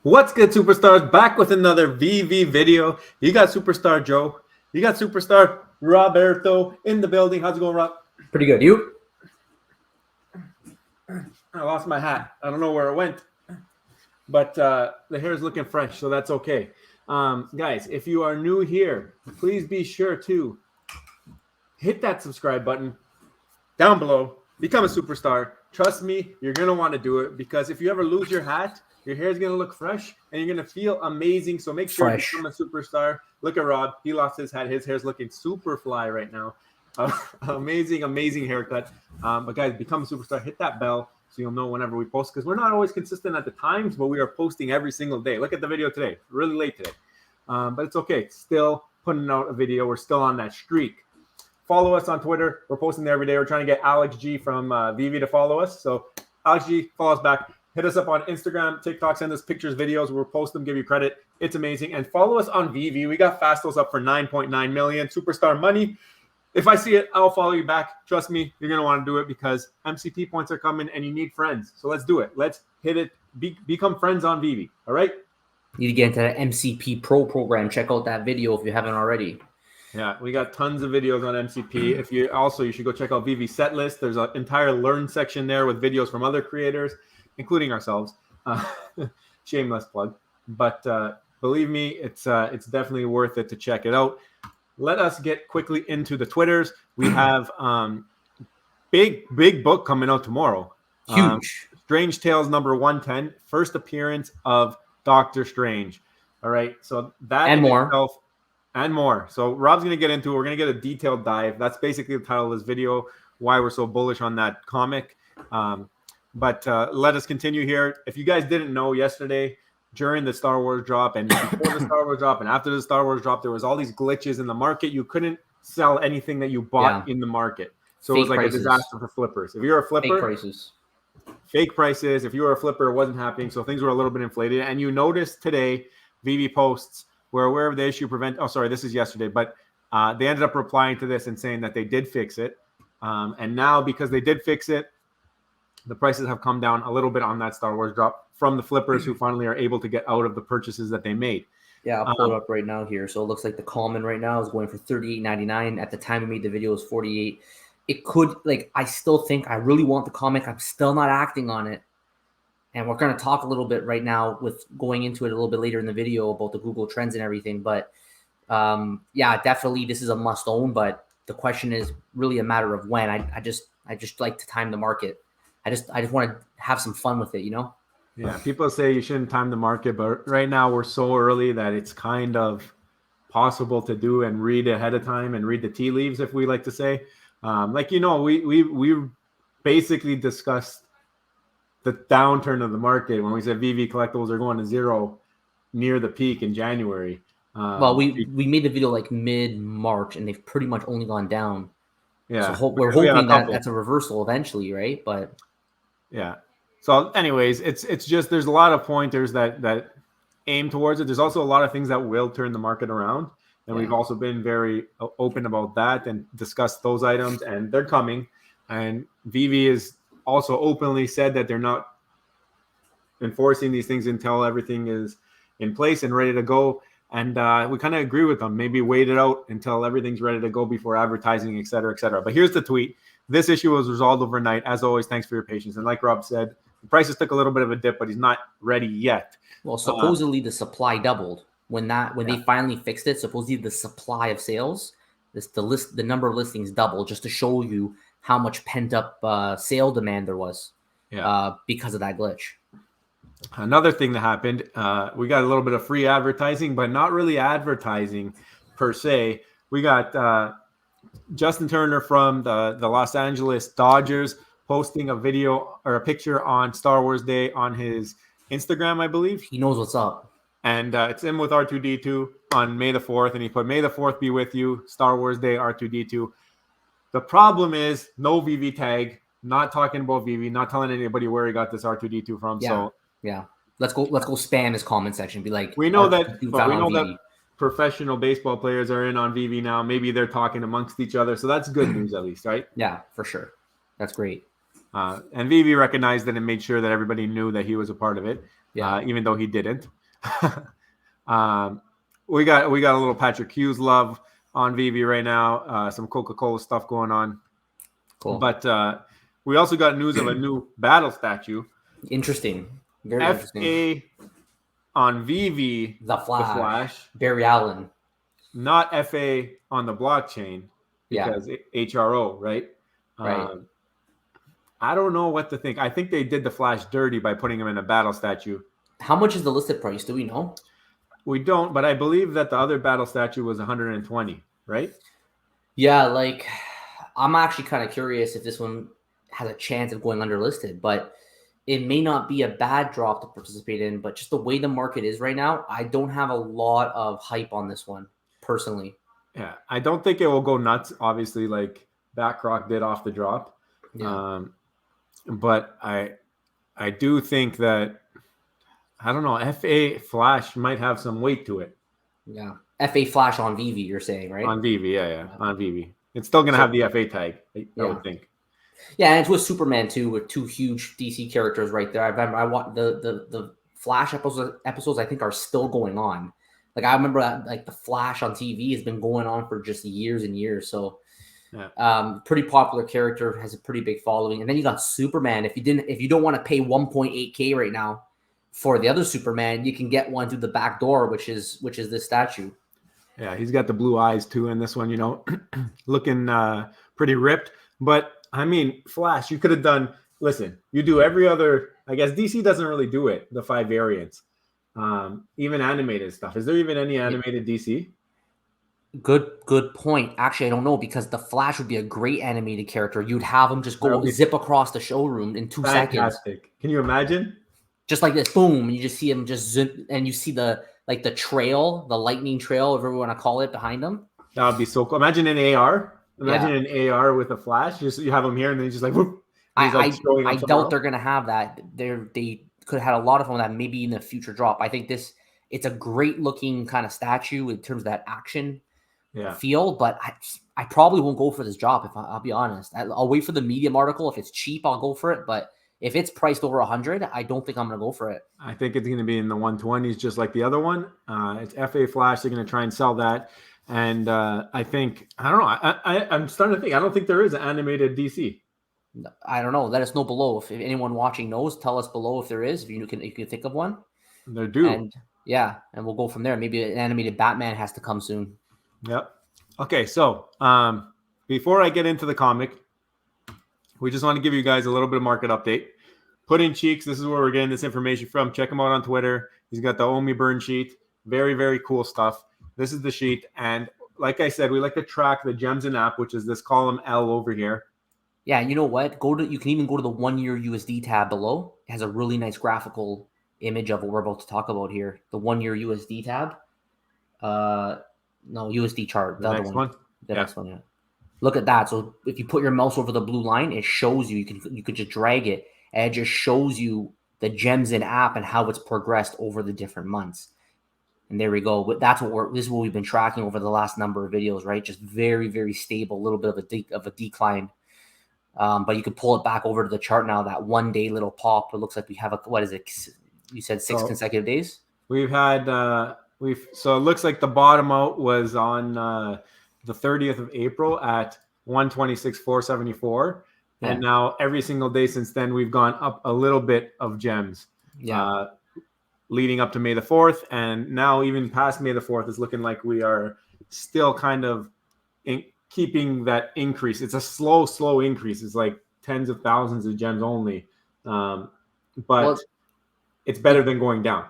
What's good, superstars? Back with another VV video. You got Superstar Joe. You got Superstar Roberto in the building. How's it going, Rob? Pretty good. You? I lost my hat. I don't know where it went, but the hair is looking fresh, so that's okay. Guys, if you are new here, please be sure to hit that subscribe button down below. Become a superstar. Trust me, you're going to want to do it because if you ever lose your hat, your hair is going to look fresh and you're going to feel amazing. So make sure you become a superstar. Look at Rob. He lost his hat. His hair's looking super fly right now. Amazing haircut. But guys, become a superstar. Hit that bell so you'll know whenever we post, because we're not always consistent at the times, but we are posting every single day. Look at the video today. Really late today. But it's okay. Still putting out a video. We're still on that streak. Follow us on Twitter. We're posting there every day. We're trying to get Alex G from Veve to follow us. So Alex G, follow us back. Hit us up on Instagram, TikTok. Send us pictures, videos. We'll post them, give you credit. It's amazing. And follow us on Veve. We got Fastos up for 9.9 million. Superstar money. If I see it, I'll follow you back. Trust me, you're going to want to do it because MCP points are coming and you need friends. So let's do it. Let's hit it. Become friends on Veve. All right? You need to get into that MCP Pro program. Check out that video if you haven't already. Yeah, we got tons of videos on MCP. If you should go check out Veve set list. There's an entire learn section there with videos from other creators, including ourselves. Shameless plug, but believe me, it's definitely worth it to check it out. Let us get quickly into the Twitters. We have big book coming out tomorrow. Huge. Strange Tales number 110, first appearance of Doctor Strange. All right, so that and more. Itself, and more. So Rob's going to get into it. We're going to get a detailed dive. That's basically the title of this video, why we're so bullish on that comic. But let us continue here. If you guys didn't know, yesterday during the Star Wars drop and before the Star Wars drop and after the Star Wars drop, there was all these glitches in the market. You couldn't sell anything that you bought in the market. So it was like a disaster for flippers. If you're a flipper, fake prices. If you were a flipper, it wasn't happening. So things were a little bit inflated. And you noticed today, Veve posts, we're aware of the issue. This is yesterday, but they ended up replying to this and saying that they did fix it. And now, because they did fix it, the prices have come down a little bit on that Star Wars drop from the flippers who finally are able to get out of the purchases that they made. Yeah, I'll pull it up right now here. So it looks like the common right now is going for $38.99. At the time we made the video, it was $48. It could, I still think I really want the comic. I'm still not acting on it. And we're going to talk a little bit right now with going into it a little bit later in the video about the Google Trends and everything. But yeah, definitely this is a must own. But the question is really a matter of when. I just like to time the market. I just want to have some fun with it, you know? Yeah, people say you shouldn't time the market, but right now we're so early that it's kind of possible to do and read ahead of time and read the tea leaves, if we like to say. We basically discussed the downturn of the market when we said Veve collectibles are going to zero near the peak in January. Well, we made the video like mid-March, and they've pretty much only gone down. Yeah, so we're hoping that that's a reversal eventually, right? But yeah. So, anyways, it's just there's a lot of pointers that aim towards it. There's also a lot of things that will turn the market around, and we've also been very open about that and discussed those items, and they're coming. And Veve is also openly said that they're not enforcing these things until everything is in place and ready to go. And we kind of agree with them. Maybe wait it out until everything's ready to go before advertising, et cetera, et cetera. But here's the tweet. This issue was resolved overnight. As always, thanks for your patience. And like Rob said, the prices took a little bit of a dip, but he's not ready yet. Well, supposedly the supply doubled when they finally fixed it. Supposedly the supply of sales, the number of listings doubled, just to show you how much pent up sale demand there was because of that glitch. Another thing that happened, we got a little bit of free advertising, but not really advertising per se. We got Justin Turner from the Los Angeles Dodgers posting a video or a picture on Star Wars Day on his Instagram, I believe. He knows what's up. And it's him with R2-D2 on May the 4th. And he put, "May the 4th be with you, Star Wars Day, R2-D2. The problem is no Veve tag, not talking about Veve, not telling anybody where he got this R2-D2 from. Yeah. Let's go spam his comment section. Be like, we know that professional baseball players are in on Veve now. Maybe they're talking amongst each other. So that's good news at least, right? Yeah, for sure. That's great. And Veve recognized it and made sure that everybody knew that he was a part of it. Yeah. even though he didn't. um, we got a little Patrick Hughes love on Veve right now. Some Coca-Cola stuff going on. Cool. But we also got news of a new battle statue. Interesting. Very interesting. FA on Veve, The Flash, Barry Allen. not FA on the blockchain Yeah. because HRO, right? Right. I don't know what to think. I think they did the Flash dirty by putting him in a battle statue. How much is the listed price? Do we know? We don't, but I believe that the other battle statue was 120, right? Yeah, like I'm actually kind of curious if this one has a chance of going underlisted, but it may not be a bad drop to participate in. But just the way the market is right now, I don't have a lot of hype on this one personally. Yeah, I don't think it will go nuts. Obviously, like Backrock did off the drop. Yeah. But I do think that I don't know. FA Flash might have some weight to it. Yeah. FA Flash on Veve, you're saying, right? On Veve, yeah, on Veve. It's still gonna have the FA tag, I would think. Yeah, and it's with Superman too, with two huge DC characters right there. I remember I watched the Flash episodes. I think are still going on. Like I remember that, like the Flash on TV has been going on for just years and years. So, pretty popular character, has a pretty big following. And then you got Superman. If you don't want to pay 1.8K right now for the other Superman, you can get one through the back door, which is this statue. Yeah, he's got the blue eyes too in this one. Looking pretty ripped. But I mean, Flash, you could have done. Listen, you do every other. I guess DC doesn't really do it. The 5 variants, even animated stuff. Is there even any animated DC? Good point. Actually, I don't know because the Flash would be a great animated character. You'd have him just go zip across the showroom in 2 seconds. Fantastic. Can you imagine? Just like this, boom, and you just see him just zip, and you see the trail, the lightning trail, whatever we want to call it, behind him. That would be so cool. Imagine an AR. Imagine an AR with a Flash. Just you have him here, and then he's just like, whoop. I doubt they're gonna have that. They could have had a lot of them that maybe in the future drop. I think it's a great looking kind of statue in terms of that action feel, but I probably won't go for this drop if I'll be honest. I'll wait for the Medium article. If it's cheap, I'll go for it, but if it's priced over 100, I don't think I'm going to go for it. I think it's going to be in the 120s, just like the other one. It's FA Flash. They're going to try and sell that. And I think, I don't know. I'm starting to think, I don't think there is an animated DC. I don't know. Let us know below. If anyone watching knows, tell us below if there is, if you can think of one. There do. And we'll go from there. Maybe an animated Batman has to come soon. Yep. Okay, so before I get into the comic, we just want to give you guys a little bit of market update. Put in Cheeks. This is where we're getting this information from. Check him out on Twitter. He's got the Omi burn sheet. Very, very cool stuff. This is the sheet. And like I said, we like to track the gems in app, which is this column L over here. Yeah, you know what? You can even go to the 1 year USD tab below. It has a really nice graphical image of what we're about to talk about here. The 1 year USD tab. No, USD chart. The next one. The next one, yeah. Look at that. So if you put your mouse over the blue line, it shows you. You could just drag it, and it just shows you the gems in app and how it's progressed over the different months. And there we go. This is what we've been tracking over the last number of videos, right? Just very, very stable. A little bit of a decline, but you could pull it back over to the chart now. That 1 day little pop. It looks like we have what is it? You said 6 consecutive days. We've had so it looks like the bottom out was on the 30th of April at 126,474. Yeah. And now every single day since then, we've gone up a little bit of gems leading up to May the 4th. And now even past May the 4th is looking like we are still kind of keeping that increase. It's a slow increase. It's like tens of thousands of gems only. But it's better than going down.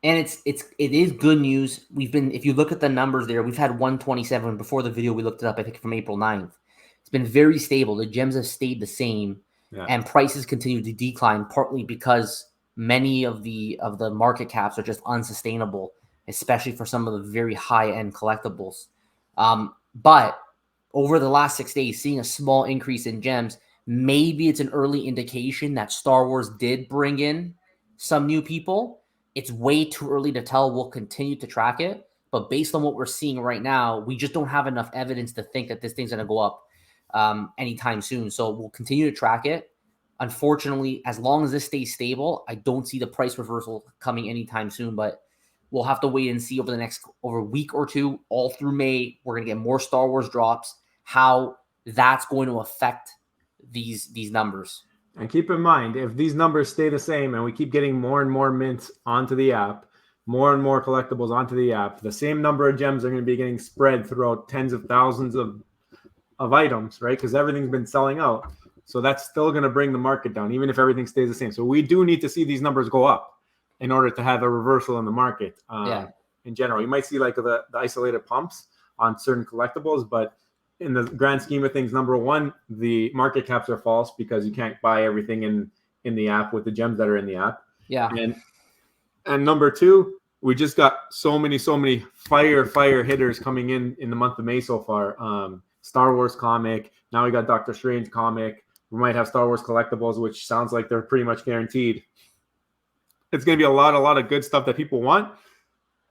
And it is good news. If you look at the numbers there, we've had 127 before the video. We looked it up, I think, from April 9th. It's been very stable. The gems have stayed the same, and prices continue to decline, partly because many of the market caps are just unsustainable, especially for some of the very high-end collectibles. But over the last 6 days, seeing a small increase in gems, maybe it's an early indication that Star Wars did bring in some new people. It's way too early to tell. We'll continue to track it. But based on what we're seeing right now, we just don't have enough evidence to think that this thing's going to go up anytime soon. So we'll continue to track it. Unfortunately, as long as this stays stable, I don't see the price reversal coming anytime soon, but we'll have to wait and see over a week or two, all through May. We're going to get more Star Wars drops, how that's going to affect these numbers. And keep in mind, if these numbers stay the same and we keep getting more and more mints onto the app, more and more collectibles onto the app, the same number of gems are going to be getting spread throughout tens of thousands of items, right? Because everything's been selling out. So that's still going to bring the market down, even if everything stays the same. So we do need to see these numbers go up in order to have a reversal in the market. In general, you might see like the isolated pumps on certain collectibles, but in the grand scheme of things, number one, the market caps are false because you can't buy everything in the app with the gems that are in the app. Yeah. And number two, we just got so many fire hitters coming in the month of May so far. Star Wars comic. Now we got Doctor Strange comic. We might have Star Wars collectibles, which sounds like they're pretty much guaranteed. It's going to be a lot of good stuff that people want.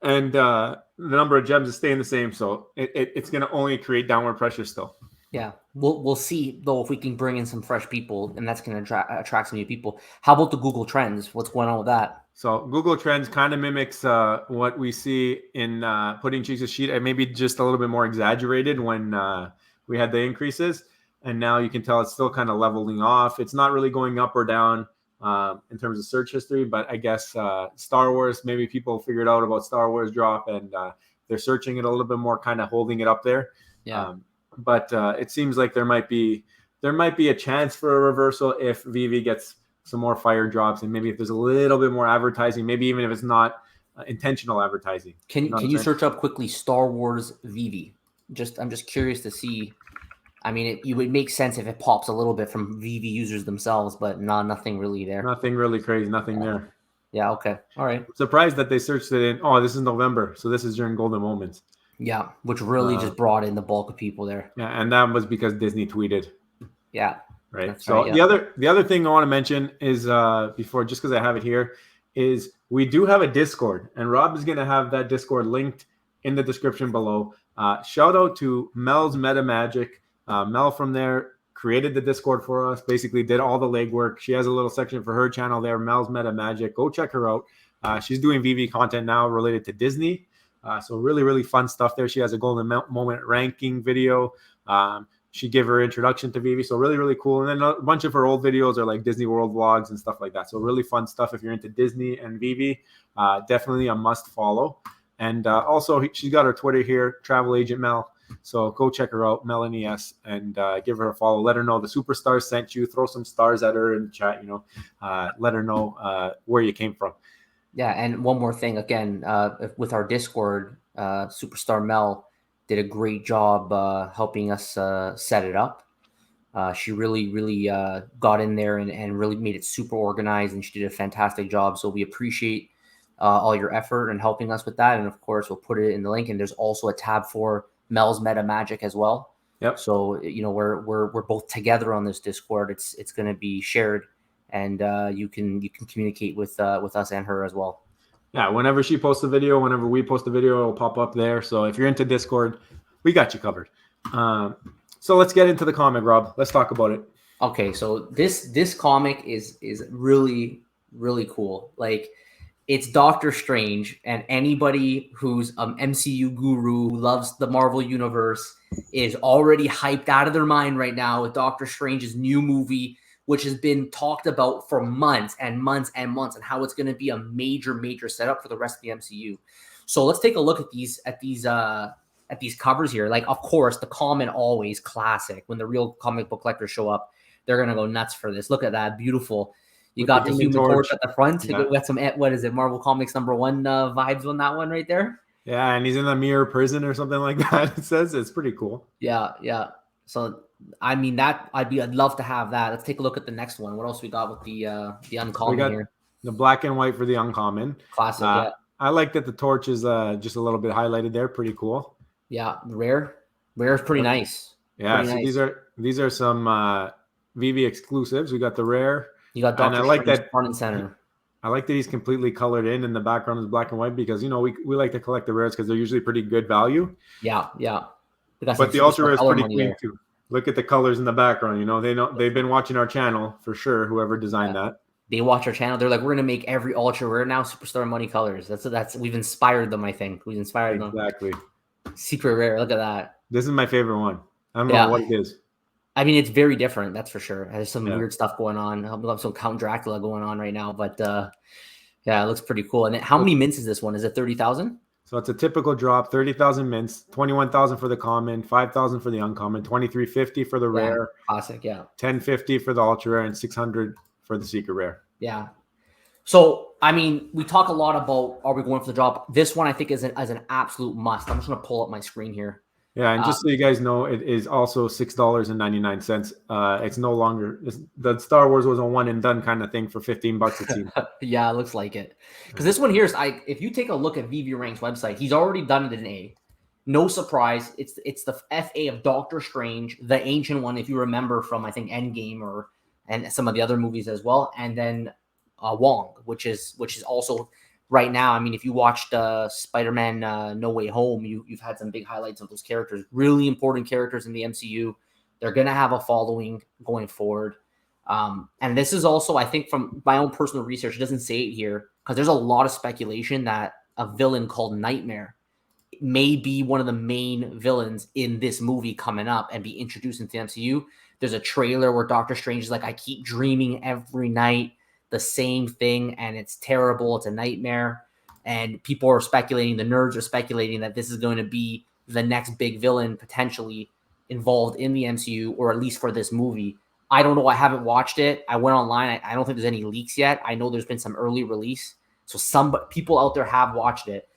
And the number of gems is staying the same. So it's going to only create downward pressure still. Yeah. We'll see, though, if we can bring in some fresh people, and that's going to attract some new people. How about the Google Trends? What's going on with that? So Google Trends kind of mimics what we see in Pudding Cheeks' sheet, and maybe just a little bit more exaggerated when we had the increases. And now you can tell it's still kind of leveling off. It's not really going up or down in terms of search history, but I guess Star Wars, maybe people figured out about Star Wars drop and they're searching it a little bit more, kind of holding it up there. Yeah. But it seems like there might be a chance for a reversal if Veve gets some more fire drops, and maybe if there's a little bit more advertising, maybe even if it's not intentional advertising. Can you search up quickly Star Wars Veve? I'm just curious to see. I mean, it would make sense if it pops a little bit from Veve users themselves, but nothing really there. Nothing really crazy, nothing there. Yeah, okay. All right. I'm surprised that they searched it in, this is November, so this is during Golden Moments. Yeah, which really just brought in the bulk of people there. Yeah, and that was because Disney tweeted. Yeah. Right. So the other thing I want to mention is before, just because I have it here, is we do have a Discord, and Rob is going to have that Discord linked in the description below. Shout out to Mel's Meta Magic. Mel from there created the Discord for us, basically did all the legwork. She has a little section for her channel there, Mel's Meta Magic. Go check her out. She's doing Veve content now related to Disney. So really fun stuff there. She has a golden moment ranking video. She gave her introduction to Veve. So really cool. And then a bunch of her old videos are like Disney World vlogs and stuff like that. So really fun stuff if you're into Disney and Veve. Definitely a must follow. And also she's got her Twitter here, Travel Agent Mel. So go check her out, Melanie S, and give her a follow. Let her know the superstars sent you. Throw some stars at her in chat. Let her know where you came from. Yeah, and one more thing, again, with our Discord, Superstar Mel did a great job helping us set it up. She really got in there and really made it super organized, and she did a fantastic job. So we appreciate all your effort and helping us with that. And of course, we'll put it in the link. And there's also a tab for Mel's Meta Magic as well. Yep. So we're both together on this Discord. It's going to be shared, and you can communicate with us and her as well. Yeah, whenever she posts a video, whenever we post a video, it'll pop up there. So if you're into Discord, we got you covered. So let's get into the comic, Rob. Let's talk about it. Okay, so this comic is really cool. Like, it's Doctor Strange, and anybody who's an MCU guru who loves the Marvel Universe is already hyped out of their mind right now with Doctor Strange's new movie, which has been talked about for months and months and months, and how it's going to be a major setup for the rest of the MCU. So let's take a look at these covers here. Like, of course, the common always classic. When the real comic book collectors show up, they're going to go nuts for this. Look at that, beautiful. You got the Human Torch at the front. Yeah. You got some, what is it, Marvel Comics #1 vibes on that one right there. Yeah, and he's in a mirror prison or something like that. It says it's pretty cool. Yeah. So I mean, that I'd love to have that. Let's take a look at the next one. What else we got with the uncommon here? The black and white for the uncommon. Classic. Yeah. I like that the torch is just a little bit highlighted there. Pretty cool. Yeah, rare is pretty nice. Yeah, so nice. These are some Veve exclusives. We got the rare. You got Doctor Strange like that front and center. I like that he's completely colored in the background is black and white because we like to collect the rares because they're usually pretty good value. Yeah. But the ultra rare is pretty clean too. Look at the colors in the background. You know, they've been watching our channel for sure. Whoever designed that. They watch our channel. They're like, we're gonna make every ultra rare now superstar money colors. That's we've inspired them. I think we've inspired them. Exactly. Secret rare. Look at that. This is my favorite one. I don't know what it is. I mean, it's very different. That's for sure. There's some Yeah. weird stuff going on. We have some Count Dracula going on right now, but yeah, it looks pretty cool. And how many mints is this one? Is it 30,000? So it's a typical drop: 30,000 mints, 21,000 for the common, 5,000 for the uncommon, 2350 for the rare, classic, 1050 for the ultra rare, and 600 for the secret rare. Yeah. So I mean, we talk a lot about are we going for the drop? This one I think is an absolute must. I'm just gonna pull up my screen here. Yeah, and just so you guys know, it is also $6.99. It's no longer the Star Wars was a one and done kind of thing for $15. It seems. Yeah, it looks like it. Because this one here is if you take a look at Veve Rank's website, he's already done it in A. No surprise, it's the FA of Doctor Strange, the ancient one, if you remember from I think Endgame and some of the other movies as well, and then Wong, which is also. Right now, I mean, if you watched Spider-Man No Way Home, you've had some big highlights of those characters. Really important characters in the MCU. They're going to have a following going forward. And this is also, I think, from my own personal research, it doesn't say it here, because there's a lot of speculation that a villain called Nightmare may be one of the main villains in this movie coming up and be introduced into the MCU. There's a trailer where Doctor Strange is like, I keep dreaming every night the same thing, and it's terrible. It's a nightmare. And people are speculating, the nerds are speculating that this is going to be the next big villain potentially involved in the MCU, or at least for this movie. I don't know. I haven't watched it. I went online. I don't think there's any leaks yet. I know there's been some early release. So some people out there have watched it.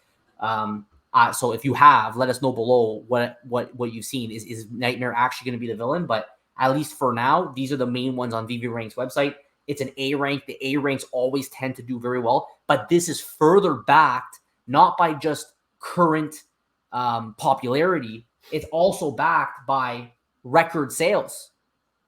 So if you have, let us know below what you've seen. Is Nightmare actually going to be the villain? But at least for now, these are the main ones on Veve Rank's website. It's an A rank. The A ranks always tend to do very well, but this is further backed not by just current popularity. It's also backed by record sales.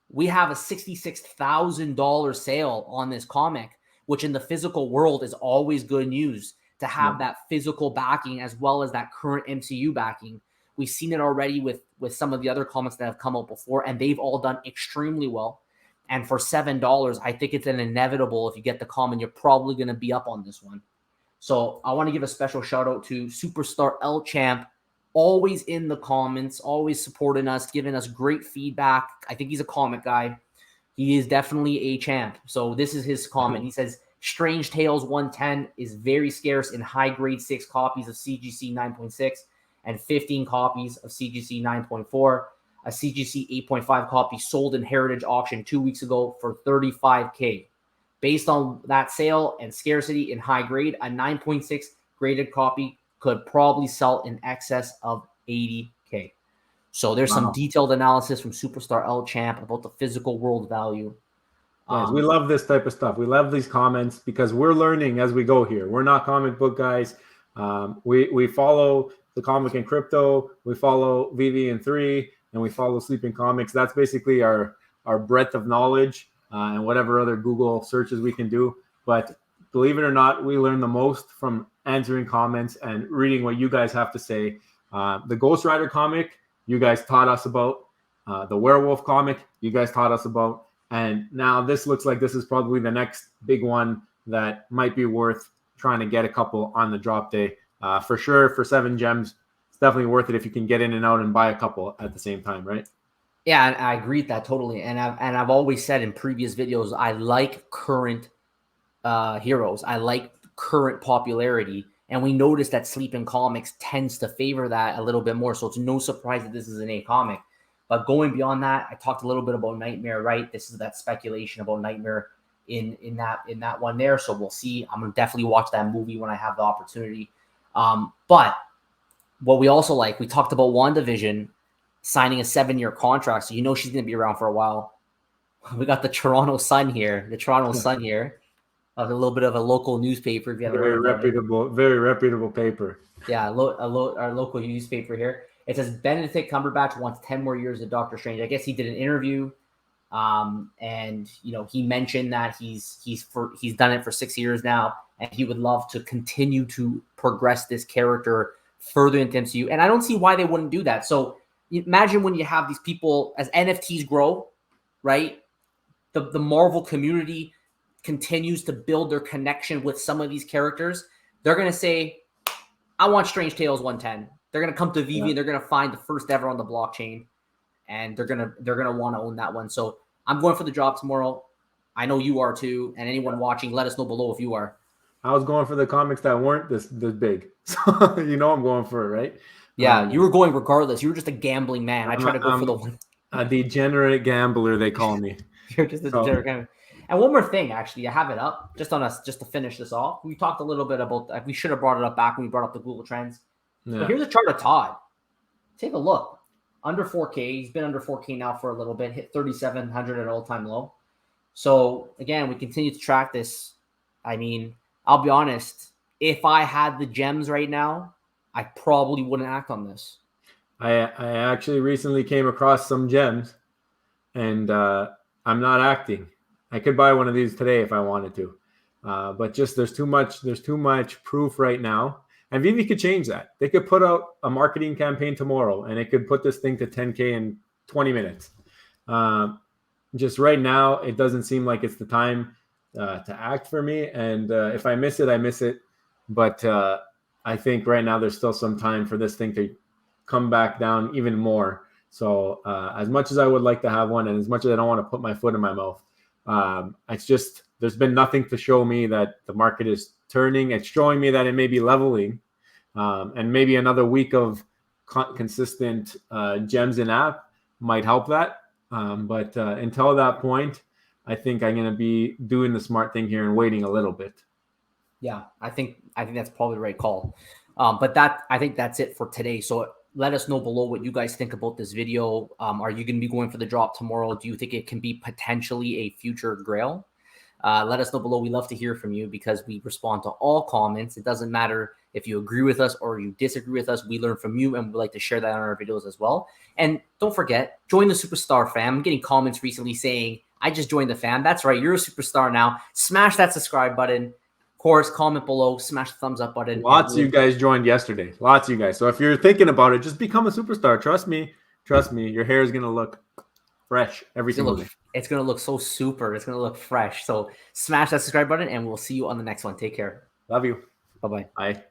We have a $66,000 sale on this comic, which in the physical world is always good news to have that physical backing as well as that current MCU backing. We've seen it already with some of the other comics that have come out before, and they've all done extremely well. And for $7, I think it's an inevitable. If you get the common, you're probably going to be up on this one. So I want to give a special shout out to Superstar L Champ, always in the comments, always supporting us, giving us great feedback. I think he's a comic guy. He is definitely a champ. So this is his comment. He says, Strange Tales 110 is very scarce in high grade 6 copies of CGC 9.6 and 15 copies of CGC 9.4. A CGC 8.5 copy sold in Heritage Auction 2 weeks ago for $35K. Based on that sale and scarcity in high grade, a 9.6 graded copy could probably sell in excess of $80K. So there's some detailed analysis from Superstar L Champ about the physical world value. Yes, we love this type of stuff. We love these comments because we're learning as we go here. We're not comic book guys. We follow the comic and crypto. We follow VV and 3. And we follow Sleeping Comics. That's basically our breadth of knowledge and whatever other Google searches we can do. But believe it or not, we learn the most from answering comments and reading what you guys have to say. The Ghost Rider comic, you guys taught us about. The Werewolf comic, you guys taught us about. And now this looks like this is probably the next big one that might be worth trying to get a couple on the drop day. For sure, for 7 gems. Definitely worth it if you can get in and out and buy a couple at the same time, right? Yeah, I agree with that totally. And I've always said in previous videos, I like current heroes. I like current popularity. And we noticed that Sleeping Comics tends to favor that a little bit more. So it's no surprise that this is an A comic. But going beyond that, I talked a little bit about Nightmare, right? This is that speculation about Nightmare in that one there. So we'll see. I'm gonna definitely watch that movie when I have the opportunity. But what we also like, we talked about WandaVision signing a 7-year contract, so you know she's going to be around for a while. We got the Toronto Sun here, a little bit of a local newspaper. If you haven't heard of it. Very reputable paper. Yeah, our local newspaper here. It says Benedict Cumberbatch wants 10 more years of Doctor Strange. I guess he did an interview, and he mentioned that he's done it for 6 years now, and he would love to continue to progress this character further into MCU. And I don't see why they wouldn't do that. So imagine when you have these people as NFTs grow, right? The Marvel community continues to build their connection with some of these characters. They're gonna say, "I want Strange Tales 110." They're gonna come to Veve and they're gonna find the first ever on the blockchain, and they're gonna want to own that one. So I'm going for the drop tomorrow. I know you are too, and anyone watching, let us know below if you are. I was going for the comics that weren't this big, so I'm going for it, right? Yeah, you were going regardless. You were just a gambling man. I try to go for the one. A degenerate gambler, they call me. You're just a degenerate gambler. And one more thing, actually, I have it up just on us, just to finish this off. We talked a little bit about. We should have brought it up back when we brought up the Google Trends. Yeah. But here's a chart of Todd. Take a look. Under 4K. He's been under 4K now for a little bit. Hit 3,700 at all-time low. So again, we continue to track this. I mean, I'll be honest. If I had the gems right now, I probably wouldn't act on this. I actually recently came across some gems, and I'm not acting. I could buy one of these today if I wanted to, but just there's too much proof right now. And Veve could change that. They could put out a marketing campaign tomorrow, and it could put this thing to 10K in 20 minutes. Just right now, it doesn't seem like it's the time to act for me. And if I miss it, I miss it. But I think right now there's still some time for this thing to come back down even more. So as much as I would like to have one, and as much as I don't want to put my foot in my mouth, it's just there's been nothing to show me that the market is turning. It's showing me that it may be leveling, and maybe another week of consistent gems in app might help that. But until that point, I think I'm going to be doing the smart thing here and waiting a little bit. Yeah, I think that's probably the right call. But I think that's it for today. So let us know below what you guys think about this video. Are you going to be going for the drop tomorrow? Do you think it can be potentially a future grail? Let us know below. We love to hear from you because we respond to all comments. It doesn't matter if you agree with us or you disagree with us. We learn from you, and we like to share that on our videos as well. And don't forget, join the Superstar fam. I'm getting comments recently saying, I just joined the fam. That's right. You're a superstar now. Smash that subscribe button. Of course, comment below. Smash the thumbs up button. Lots of you guys joined yesterday. Lots of you guys. So if you're thinking about it, just become a superstar. Trust me. Trust me. Your hair is going to look fresh every single day. It's going to look so super. It's going to look fresh. So smash that subscribe button, and we'll see you on the next one. Take care. Love you. Bye-bye. Bye.